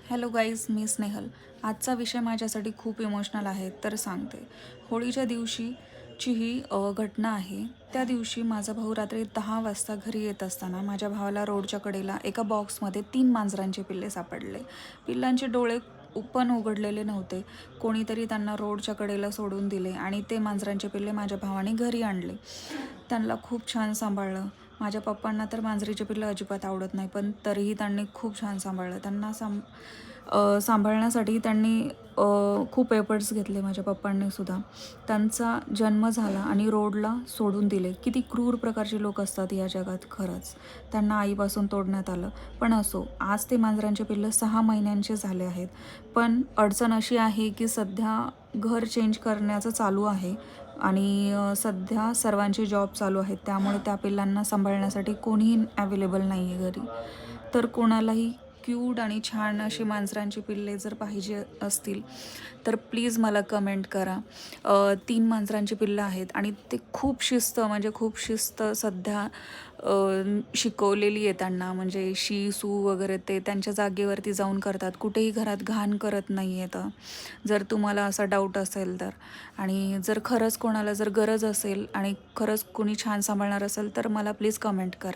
Hello guys, मी स्नेहल. आजचा विषय माझ्यासाठी खूप इमोशनल आहे, तर सांगते. होळीच्या दिवशीची ही घटना आहे. त्या दिवशी माझा भाऊ रात्री 10 वाजता घरी येत असताना माझ्या भावाला रोडच्या कडेला एका बॉक्समध्ये 3 मांजरांचे पिल्ले सापडले. पिल्लांचे डोळे पण उघडलेले नव्हते. कोणीतरी त्यांना रोडच्या कडेला सोडून दिले आणि ते मांजरांचे पिल्ले माझ्या भावाने घरी आणले. त्यांना खूप छान सांभाळलं. माझ्या पप्पांना तर मांजरीचे पिल्लं अजिबात आवडत नाही, पण तरीही त्यांनी खूप छान सांभाळलं. त्यांना सांभाळण्यासाठी त्यांनी खूप एफर्ट्स घेतले माझ्या पप्पांनी सुद्धा. त्यांचा जन्म झाला आणि रोडला सोडून दिले. किती क्रूर प्रकारचे लोक असतात या जगात खरंच. त्यांना आईपासून तोडण्यात आलं. पण असो, आज ते मांजरांचे पिल्लं 6 महिन्यांचे झाले आहेत. पण अडचण अशी आहे की सध्या घर चेंज करण्याचं चालू आहे आणि सध्या सर्वांचे जॉब चालू आहेत. त्यामुळे त्या पिल्लांना सांभाळण्यासाठी कोणीही अवेलेबल नाही आहे घरी. तर कोणालाही क्यूट आणि छान अशी मांजरांची पिल्ले जर पाहिजे असतील तर प्लीज मला कमेंट करा. 3 मांजरांची पिल्लं आहेत आणि ते खूप शिस्त, म्हणजे खूप शिस्त सध्या शिकवलेली आहे त्यांना. म्हणजे शी सू वगैरे ते त्यांच्या जागेवरती जाऊन करतात. कुठेही घरात घाण करत नाही आहेत. जर तुम्हाला असा डाऊट असेल तर, आणि जर खरंच कोणाला जर गरज असेल आणि खरंच कोणी छान सांभाळणार असेल तर मला प्लीज कमेंट करा.